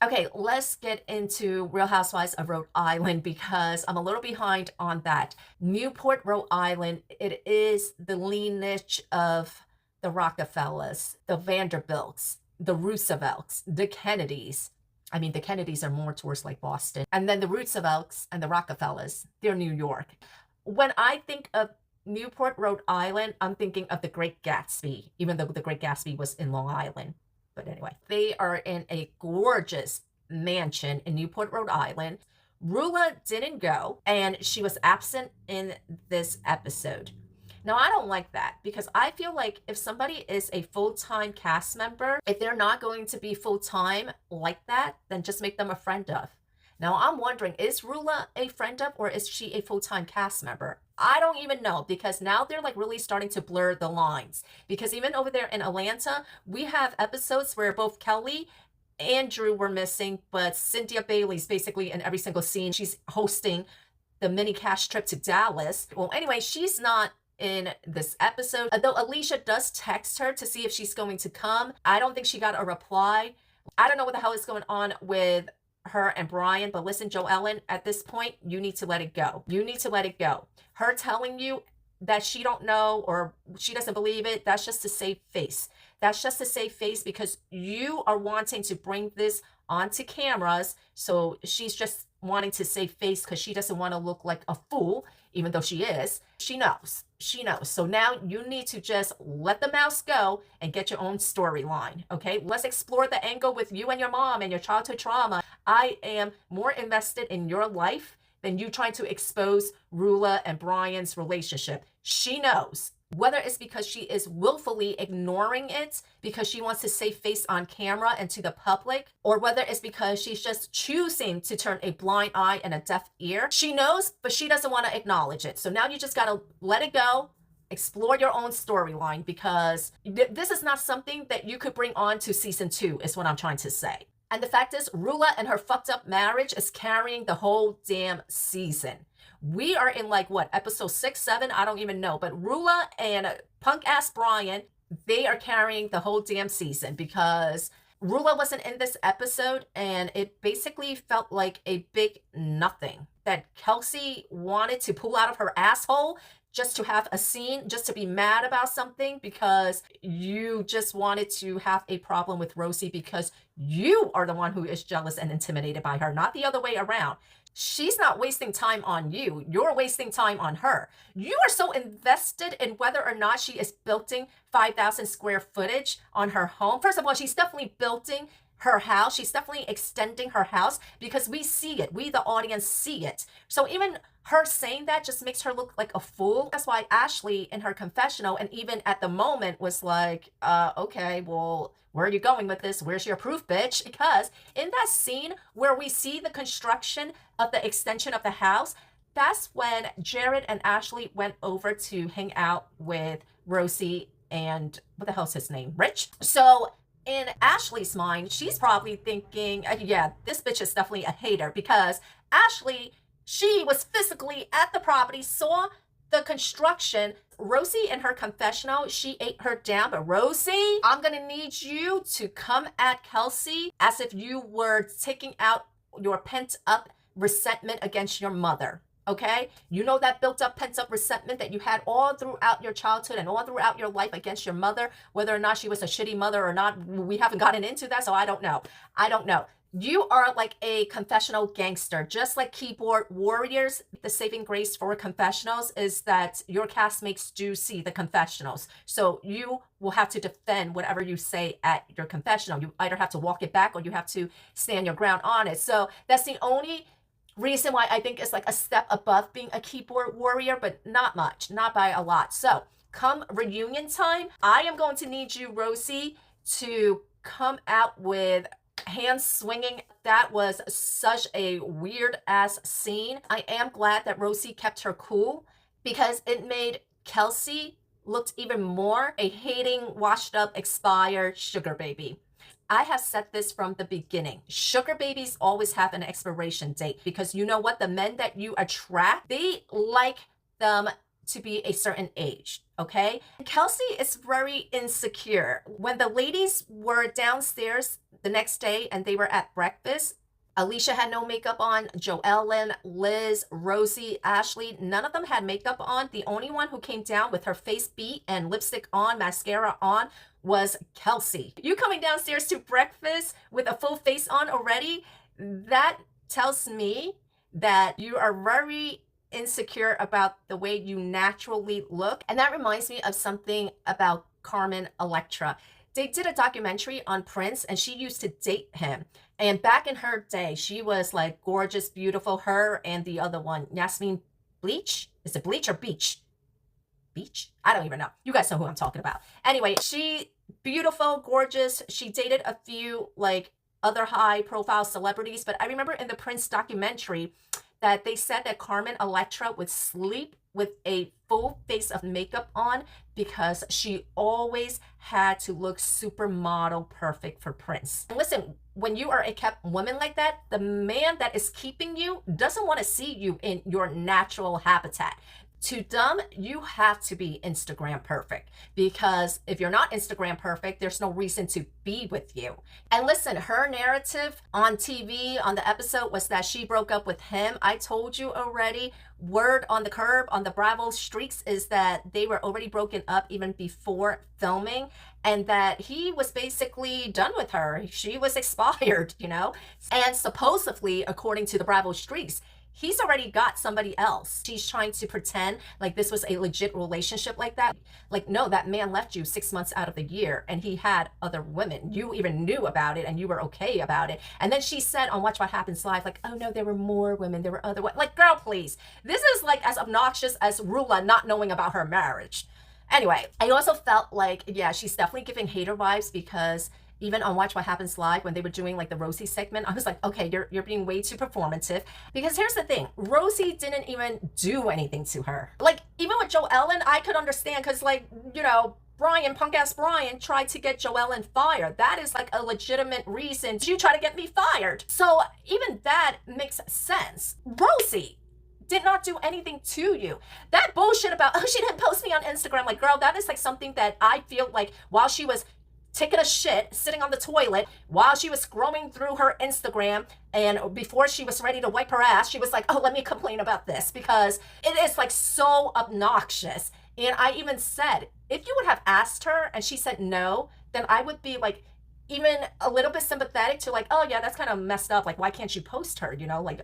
Okay, let's get into Real Housewives of Rhode Island because I'm a little behind on that. Newport, Rhode Island, it is the lineage of the Rockefellers, the Vanderbilts, the Roosevelts, the Kennedys. I mean, the Kennedys are more towards like Boston. And then the Roosevelts and the Rockefellers, they're New York. When I think of Newport, Rhode Island, I'm thinking of the Great Gatsby, even though the Great Gatsby was in Long Island. But anyway, they are in a gorgeous mansion in Newport, Rhode Island. Rulla didn't go, and she was absent in this episode. Now, I don't like that because I feel like if somebody is a full-time cast member, if they're not going to be full-time like that, then just make them a friend of. Now, I'm wondering, is Rulla a friend of or is she a full-time cast member? I don't even know because now they're like really starting to blur the lines. Because even over there in Atlanta, we have episodes where both Kelly and Drew were missing, but Cynthia Bailey's basically in every single scene. She's hosting the mini cash trip to Dallas. Well, anyway, she's not in this episode. Though Alicia does text her to see if she's going to come. I don't think she got a reply. I don't know what the hell is going on with her and Brian, but listen, Joellen, at this point, you need to let it go. You need to let it go. Her telling you that she don't know or she doesn't believe it, that's just to save face. That's just to save face because you are wanting to bring this onto cameras. So she's just wanting to save face because she doesn't want to look like a fool, even though she is. She knows. She knows. So now you need to just let the mouse go and get your own storyline. Okay, let's explore the angle with you and your mom and your childhood trauma. I am more invested in your life than you trying to expose Rulla and Brian's relationship. She knows. Whether it's because she is willfully ignoring it because she wants to save face on camera and to the public, or whether it's because she's just choosing to turn a blind eye and a deaf ear. She knows, but she doesn't want to acknowledge it. So now you just got to let it go, explore your own storyline because this is not something that you could bring on to season 2 is what I'm trying to say. And the fact is, Rulla and her fucked up marriage is carrying the whole damn season. We are in like what, episode 6, 7? I don't even know. But Rulla and punk ass Brian, they are carrying the whole damn season because Rulla wasn't in this episode and it basically felt like a big nothing that Kelsey wanted to pull out of her asshole just to have a scene, just to be mad about something because you just wanted to have a problem with Rosie because you are the one who is jealous and intimidated by her, not the other way around. She's not wasting time on you. You're wasting time on her. You are so invested in whether or not she is building 5,000 square footage on her home. First of all, she's definitely building her house. She's definitely extending her house because we see it. We, the audience, see it. So even her saying that just makes her look like a fool. That's why Ashley in her confessional and even at the moment was like, okay, well, where are you going with this? Where's your proof, bitch? Because in that scene where we see the construction of the extension of the house, that's when Jared and Ashley went over to hang out with Rosie and what the hell's his name? Rich. So in Ashley's mind, she's probably thinking, yeah, this bitch is definitely a hater because Ashley, she was physically at the property, saw the construction. Rosie in her confessional, she ate her down. But Rosie, I'm going to need you to come at Kelsey as if you were taking out your pent up resentment against your mother. Okay? You know that built up, pent up resentment that you had all throughout your childhood and all throughout your life against your mother, whether or not she was a shitty mother or not. We haven't gotten into that, so I don't know. I don't know. You are like a confessional gangster, just like keyboard warriors. The saving grace for confessionals is that your castmates do see the confessionals. So you will have to defend whatever you say at your confessional. You either have to walk it back or you have to stand your ground on it. So that's the only reason why I think it's like a step above being a keyboard warrior, but not much, not by a lot. So come reunion time, I am going to need you, Rosie, to come out with hands swinging. That was such a weird ass scene. I am glad that Rosie kept her cool because it made Kelsey looked even more a hating, washed up, expired sugar baby. I have said this from the beginning. Sugar babies always have an expiration date because you know what? The men that you attract, they like them to be a certain age, okay? Kelsey is very insecure. When the ladies were downstairs the next day and they were at breakfast. Alicia had no makeup on. Joellen, Liz, Rosie, Ashley, none of them had makeup on. The only one who came down with her face beat and lipstick on, mascara on, was Kelsey. You coming downstairs to breakfast with a full face on already? That tells me that you are very insecure about the way you naturally look. And that reminds me of something about Carmen Electra. They did a documentary on Prince and she used to date him. And back in her day, she was like gorgeous, beautiful. Her and the other one, Yasmin Bleach. Is it Bleach or Beach? Beach? I don't even know. You guys know who I'm talking about. Anyway, she beautiful, gorgeous. She dated a few like other high profile celebrities. But I remember in the Prince documentary that they said that Carmen Electra would sleep with a full face of makeup on because she always had to look supermodel perfect for Prince. And listen, when you are a kept woman like that, the man that is keeping you doesn't want to see you in your natural habitat. To them, you have to be Instagram perfect, because if you're not Instagram perfect, there's no reason to be with you. And listen, her narrative on TV on the episode was that she broke up with him. I told you already, word on the curb, on the Bravo streets, is that they were already broken up even before filming, and that he was basically done with her. She was expired, you know? And supposedly, according to the Bravo streets, he's already got somebody else. She's trying to pretend like this was a legit relationship like that. Like, no, that man left you 6 months out of the year and he had other women. You even knew about it and you were okay about it. And then she said on Watch What Happens Live, like, oh no, there were more women. There were other women. Like, girl, please. This is like as obnoxious as Rulla not knowing about her marriage. Anyway, I also felt like, yeah, she's definitely giving hater vibes, because even on Watch What Happens Live, when they were doing like the Rosie segment, I was like, okay, you're being way too performative. Because here's the thing, Rosie didn't even do anything to her. Like, even with Joellen, I could understand, because like, you know, Brian, punk ass Brian, tried to get Joellen fired. That is like a legitimate reason you try to get me fired. So even that makes sense. Rosie did not do anything to you. That bullshit about, oh, she didn't post me on Instagram. Like, girl, that is like something that I feel like while she was taking a shit, sitting on the toilet, while she was scrolling through her Instagram, and before she was ready to wipe her ass, she was like, oh, let me complain about this, because it is like so obnoxious. And I even said, if you would have asked her and she said no, then I would be like, even a little bit sympathetic to like, oh yeah, that's kind of messed up. Like, why can't you post her? You know, like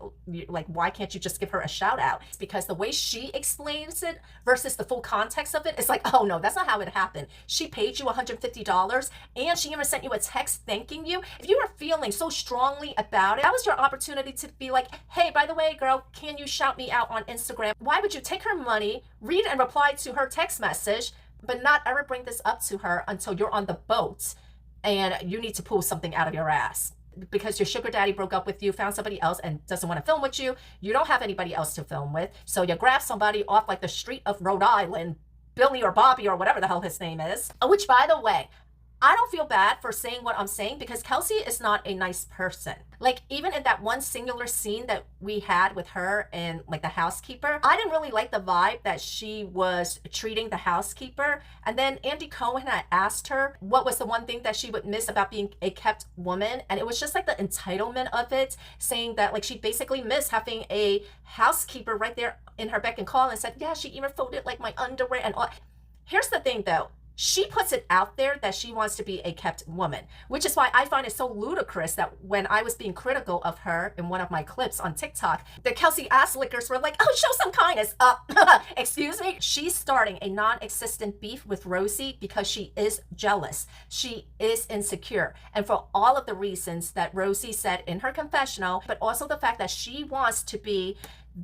why can't you just give her a shout out? It's because the way she explains it versus the full context of it, it's like, oh no, that's not how it happened. She paid you $150 and she even sent you a text thanking you. If you were feeling so strongly about it, that was your opportunity to be like, hey, by the way, girl, can you shout me out on Instagram? Why would you take her money, read and reply to her text message, but not ever bring this up to her until you're on the boat and you need to pull something out of your ass because your sugar daddy broke up with you, found somebody else, and doesn't want to film with you? You don't have anybody else to film with, so you grab somebody off like the street of Rhode Island, Billy or Bobby or whatever the hell his name is. Which, by the way, I don't feel bad for saying what I'm saying, because Kelsey is not a nice person. Like, even in that one singular scene that we had with her and like the housekeeper, I didn't really like the vibe that she was treating the housekeeper. And then Andy Cohen had asked her what was the one thing that she would miss about being a kept woman. And it was just like the entitlement of it, saying that like she basically missed having a housekeeper right there in her beck and call, and said, yeah, she even folded like my underwear and all. Here's the thing though. She puts it out there that she wants to be a kept woman, which is why I find it so ludicrous that when I was being critical of her in one of my clips on TikTok, the Kelsey ass lickers were like, oh, show some kindness. Excuse me? She's starting a non-existent beef with Rosie because she is jealous. She is insecure. And for all of the reasons that Rosie said in her confessional, but also the fact that she wants to be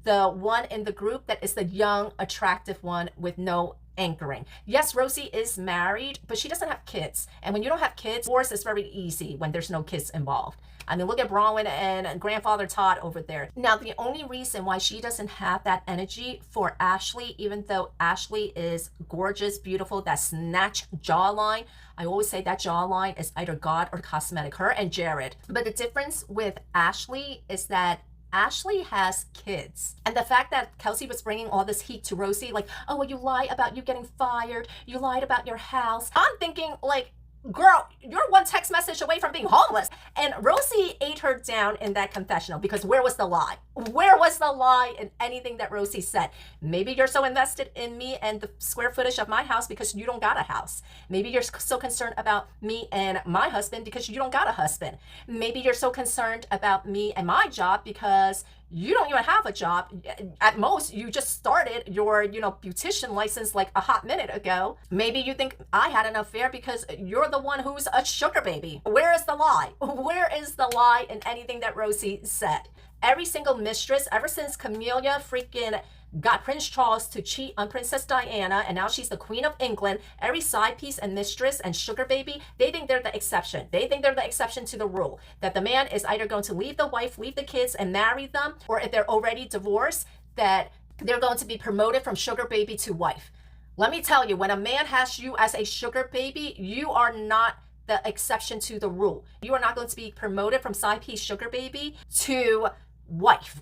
the one in the group that is the young, attractive one with no anchoring. Yes, Rosie is married, but she doesn't have kids. And when you don't have kids, divorce is very easy when there's no kids involved. I mean, look at Bronwyn and grandfather Todd over there. Now, the only reason why she doesn't have that energy for Ashley, even though Ashley is gorgeous, beautiful, that snatch jawline, I always say that jawline is either God or cosmetic, her and Jared. But the difference with Ashley is that Ashley has kids. And the fact that Kelsey was bringing all this heat to Rosie, like, oh, well, you lied about you getting fired. You lied about your house. I'm thinking, like, Girl, you're one text message away from being homeless. And Rosie ate her down in that confessional because where was the lie? Where was the lie in anything that Rosie said? Maybe you're so invested in me and the square footage of my house because you don't got a house. Maybe you're so concerned about me and my husband because you don't got a husband. Maybe you're so concerned about me and my job because you don't even have a job. At most, you just started your, beautician license like a hot minute ago. Maybe you think I had an affair because you're the one who's a sugar baby. Where is the lie? Where is the lie in anything that Rosie said? Every single mistress, ever since Camelia freaking got Prince Charles to cheat on Princess Diana, and now she's the Queen of England, every side piece and mistress and sugar baby, they think they're the exception. They think they're the exception to the rule, that the man is either going to leave the wife, leave the kids, and marry them, or if they're already divorced, that they're going to be promoted from sugar baby to wife. Let me tell you, when a man has you as a sugar baby, you are not the exception to the rule. You are not going to be promoted from side piece sugar baby to wife.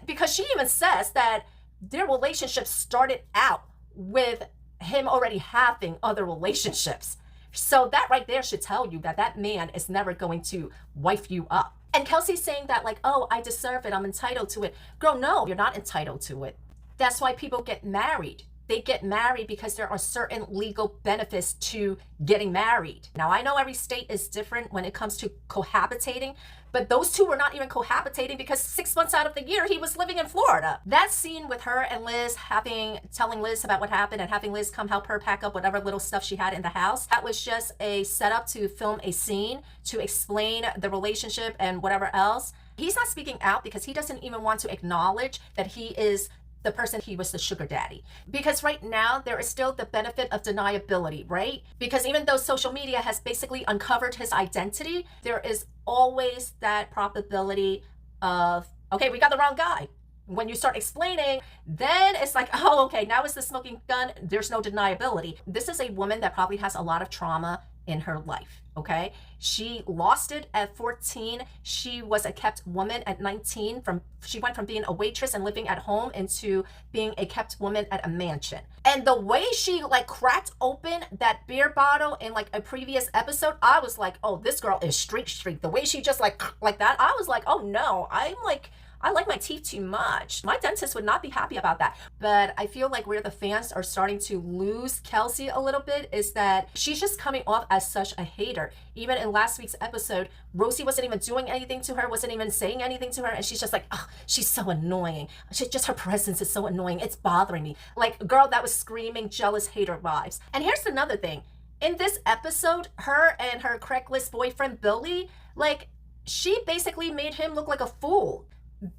Because she even says that their relationship started out with him already having other relationships. So that right there should tell you that that man is never going to wife you up. And Kelsey's saying that like, oh, I deserve it, I'm entitled to it. Girl, no, you're not entitled to it. That's why people get married. They get married because there are certain legal benefits to getting married. Now, I know every state is different when it comes to cohabitating, but those two were not even cohabitating because 6 months out of the year, he was living in Florida. That scene with her and Liz telling Liz about what happened and having Liz come help her pack up whatever little stuff she had in the house, that was just a setup to film a scene to explain the relationship and whatever else. He's not speaking out because he doesn't even want to acknowledge that he is the person he was the sugar daddy. Because right now, there is still the benefit of deniability, right? Because even though social media has basically uncovered his identity, there is always that probability of, okay, we got the wrong guy. When you start explaining, then it's like, oh, okay, now it's the smoking gun. There's no deniability. This is a woman that probably has a lot of trauma in her life, okay? She lost it at 14. She was a kept woman at 19. She went from being a waitress and living at home into being a kept woman at a mansion. And the way she like cracked open that beer bottle in like a previous episode, I was like, oh, this girl is street. The way she just like that, I was like, oh no, I like my teeth too much. My dentist would not be happy about that. But I feel like where the fans are starting to lose Kelsey a little bit is that she's just coming off as such a hater. Even in last week's episode, Rosie wasn't even doing anything to her, wasn't even saying anything to her. And she's just like, oh, she's so annoying. Her presence is so annoying. It's bothering me. Like, girl, that was screaming jealous hater vibes. And here's another thing. In this episode, her and her Craigslist boyfriend, Billy, like, she basically made him look like a fool.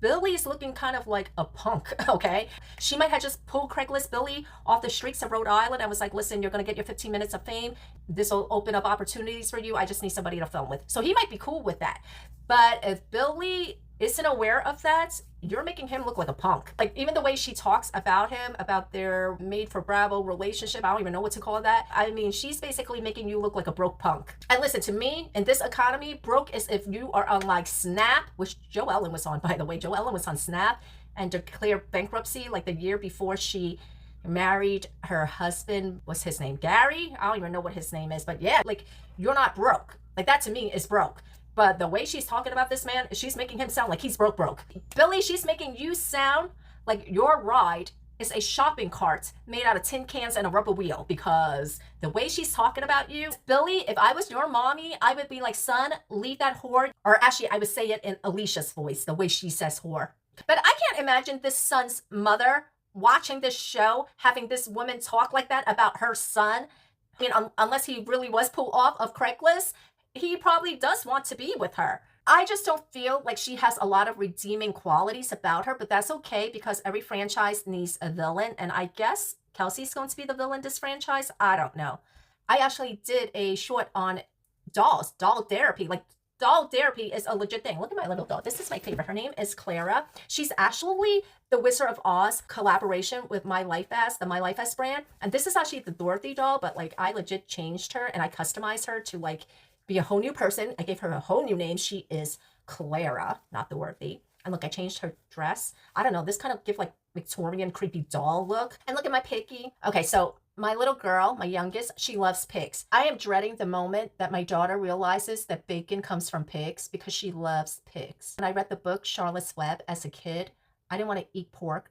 Billy's looking kind of like a punk, okay? She might have just pulled Craigslist Billy off the streets of Rhode Island and was like, listen, you're going to get your 15 minutes of fame. This will open up opportunities for you. I just need somebody to film with. So he might be cool with that. But if Billy isn't aware of that, you're making him look like a punk. Like, even the way she talks about him, about their made for Bravo relationship, I don't even know what to call that. I mean, she's basically making you look like a broke punk. And listen, to me, in this economy, broke is if you are on like Snap, which Joe Ellen was on, by the way. Joe Ellen was on Snap and declared bankruptcy like the year before she married her husband. What's his name? Gary? I don't even know what his name is. But yeah, like, you're not broke. Like, that to me is broke. But the way she's talking about this man, she's making him sound like he's broke. Billy, she's making you sound like your ride is a shopping cart made out of tin cans and a rubber wheel, because the way she's talking about you, Billy, if I was your mommy, I would be like, son, leave that whore. Or actually, I would say it in Alicia's voice, the way she says whore. But I can't imagine this son's mother watching this show, having this woman talk like that about her son. I mean, unless he really was pulled off of Craigslist, he probably does want to be with her. I just don't feel like she has a lot of redeeming qualities about her, but that's okay because every franchise needs a villain. And I guess Kelsey's going to be the villain this franchise. I don't know. I actually did a short on dolls, doll therapy. Like, doll therapy is a legit thing. Look at my little doll. This is my favorite. Her name is Clara. She's actually the Wizard of Oz collaboration with My Life As, the My Life As brand. And this is actually the Dorothy doll, but like, I legit changed her and I customized her to like be a whole new person. I gave her a whole new name. She is Clara, not Dorothy. And look, I changed her dress. I don't know, this kind of give like Victorian creepy doll look. And look at my piggy. Okay, so My little girl, my youngest, she loves pigs. I am dreading the moment that my daughter realizes that bacon comes from pigs because she loves pigs. When I read the book Charlotte's Web as a kid, I didn't want to eat pork.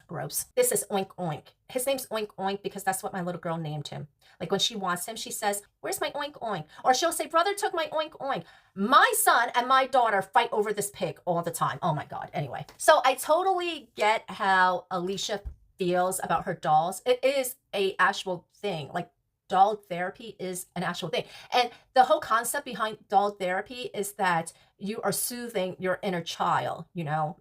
Gross. This is Oink Oink. His name's Oink Oink because that's what my little girl named him. Like when she wants him, she says, "Where's my Oink Oink?" Or she'll say, "Brother took my Oink Oink." My son and my daughter fight over this pig all the time. Oh my God. Anyway, so I totally get how Alicia feels about her dolls. It is a actual thing. Like doll therapy is an actual thing. And the whole concept behind doll therapy is that you are soothing your inner child, you know,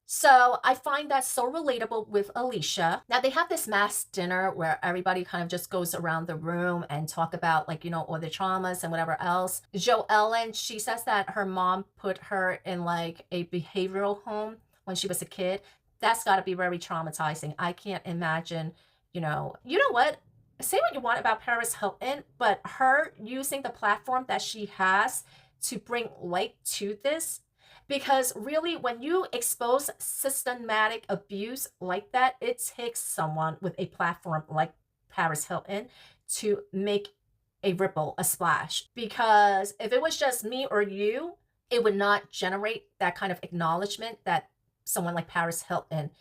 so I find that so relatable with Alicia. Now they have this mass dinner where everybody kind of just goes around the room and talk about like, you know, all the traumas and whatever else. Joellen, she says that her mom put her in like a behavioral home when she was a kid. That's got to be very traumatizing. I can't imagine, you know what? Say what you want about Paris Hilton, but her using the platform that she has to bring light to this, because really, when you expose systematic abuse like that, it takes someone with a platform like Paris Hilton to make a ripple, a splash. Because if it was just me or you, it would not generate that kind of acknowledgement that someone like Paris Hilton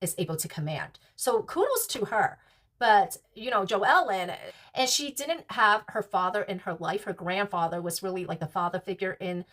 is able to command. So kudos to her. But, Joellen, and she didn't have her father in her life. Her grandfather was really like the father figure in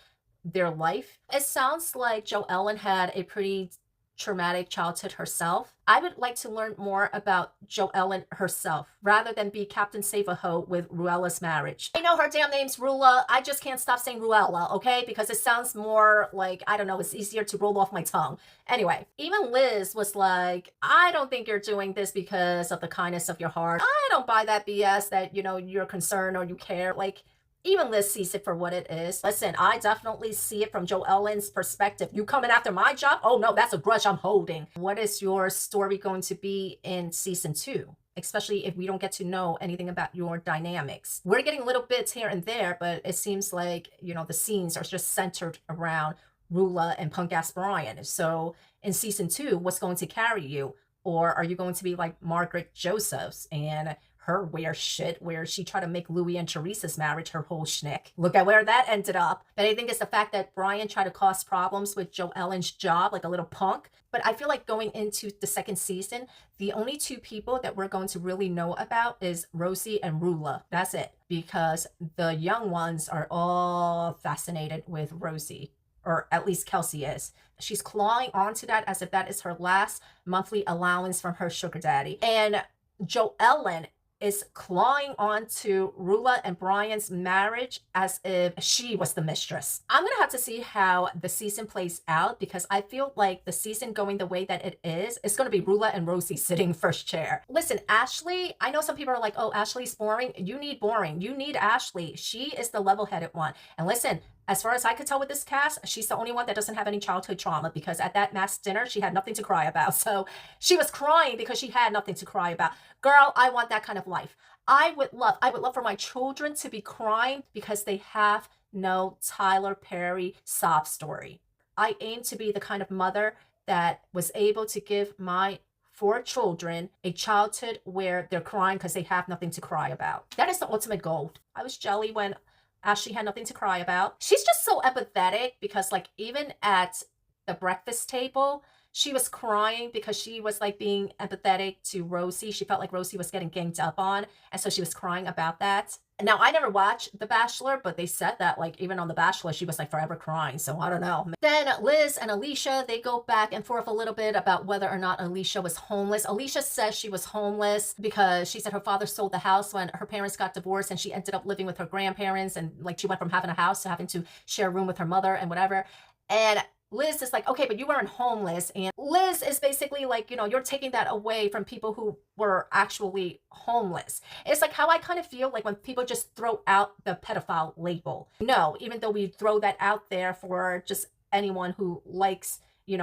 their life. It sounds like Joellen had a pretty traumatic childhood herself. I would like to learn more about Joellen herself rather than be Captain Save-A-Ho with Ruella's marriage. I know her damn name's Rulla. I just can't stop saying Ruella, okay? Because it sounds more like, I don't know, it's easier to roll off my tongue. Anyway, even Liz was like, "I don't think you're doing this because of the kindness of your heart. I don't buy that BS that, you're concerned or you care." Like, even Liz sees it for what it is. Listen, I definitely see it from Joellen's perspective. You coming after my job? Oh no, that's a grudge I'm holding. What is your story going to be in season 2? Especially if we don't get to know anything about your dynamics. We're getting little bits here and there, but it seems like, the scenes are just centered around Rulla and punk ass Brian. So in season 2, what's going to carry you? Or are you going to be like Margaret Josephs and her weird shit where she tried to make Louis and Teresa's marriage her whole schnick? Look at where that ended up. But I think it's the fact that Brian tried to cause problems with Joellen's job like a little punk. But I feel like going into the second season, the only 2 people that we're going to really know about is Rosie and Rulla. That's it. Because the young ones are all fascinated with Rosie. Or at least Kelsey is. She's clawing onto that as if that is her last monthly allowance from her sugar daddy. And Joellen is clawing onto Rulla and Brian's marriage as if she was the mistress. I'm gonna have to see how the season plays out because I feel like the season going the way that it is gonna be Rulla and Rosie sitting first chair. Listen, Ashley, I know some people are like, "Oh, Ashley's boring." You need boring. You need Ashley. She is the level-headed one. And listen, as far as I could tell with this cast, she's the only one that doesn't have any childhood trauma because at that mass dinner, she had nothing to cry about. So she was crying because she had nothing to cry about. Girl, I want that kind of life. I would love for my children to be crying because they have no Tyler Perry sob story. I aim to be the kind of mother that was able to give my 4 children a childhood where they're crying because they have nothing to cry about. That is the ultimate goal. I was jelly when Ashley had nothing to cry about. She's just so empathetic because like even at the breakfast table, she was crying because she was like being empathetic to Rosie. She felt like Rosie was getting ganged up on. And so she was crying about that. Now, I never watched The Bachelor, but they said that like even on The Bachelor, she was like forever crying. So I don't know. Then Liz and Alicia, they go back and forth a little bit about whether or not Alicia was homeless. Alicia says she was homeless because she said her father sold the house when her parents got divorced and she ended up living with her grandparents. And like she went from having a house to having to share a room with her mother and whatever. And Liz is like, "Okay, but you weren't homeless." And Liz is basically like, you're taking that away from people who were actually homeless. It's like how I kind of feel like when people just throw out the pedophile label. No, even though we throw that out there for just anyone who likes,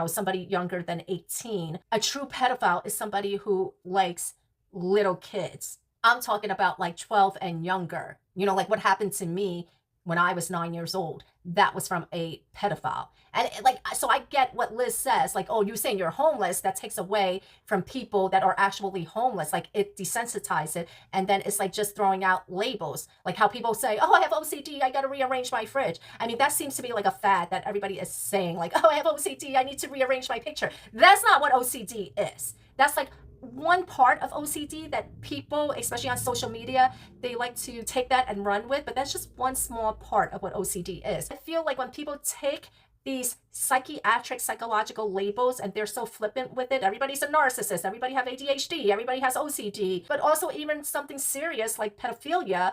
somebody younger than 18, a true pedophile is somebody who likes little kids. I'm talking about like 12 and younger. Like what happened to me when I was 9 years old, that was from a pedophile. And like, so I get what Liz says, like, oh, you saying you're homeless, that takes away from people that are actually homeless. Like, it desensitizes it. And then it's like just throwing out labels, like how people say, oh, I have OCD, I got to rearrange my fridge. I mean, that seems to be like a fad that everybody is saying, like, oh, I have OCD, I need to rearrange my picture. That's not what OCD is. That's like one part of OCD that people, especially on social media, they like to take that and run with, but that's just one small part of what OCD is. I feel like when people take these psychiatric, psychological labels and they're so flippant with it, everybody's a narcissist, everybody have ADHD, everybody has OCD, but also even something serious like pedophilia,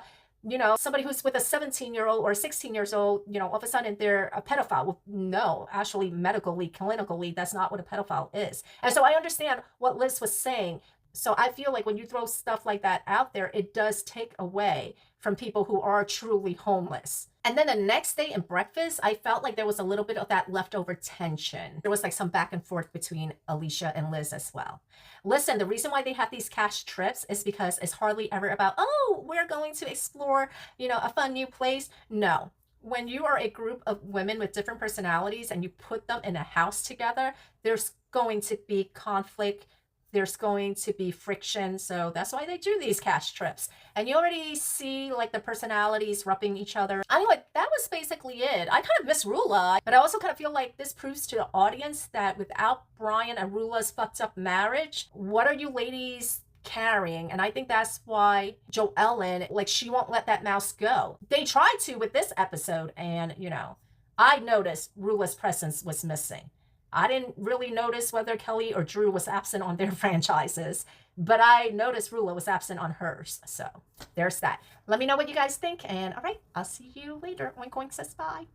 somebody who's with a 17-year-old or 16 years old, all of a sudden they're a pedophile. Well, no, actually, medically, clinically, that's not what a pedophile is. And so I understand what Liz was saying. So I feel like when you throw stuff like that out there, it does take away from people who are truly homeless. And then the next day in breakfast, I felt like there was a little bit of that leftover tension. There was like some back and forth between Alicia and Liz as well. Listen, the reason why they have these cash trips is because it's hardly ever about, oh, we're going to explore, a fun new place. No. When you are a group of women with different personalities and you put them in a house together, there's going to be conflict. There's going to be friction. So that's why they do these cash trips. And you already see like the personalities rubbing each other. Anyway, that was basically it. I kind of miss Rulla, but I also kind of feel like this proves to the audience that without Brian and Rulla's fucked up marriage, what are you ladies carrying? And I think that's why Joellen, like, she won't let that mouse go. They tried to with this episode, and I noticed Rulla's presence was missing. I didn't really notice whether Kelly or Drew was absent on their franchises, but I noticed Rulla was absent on hers. So there's that. Let me know what you guys think. And all right, I'll see you later. Oink Oink says bye.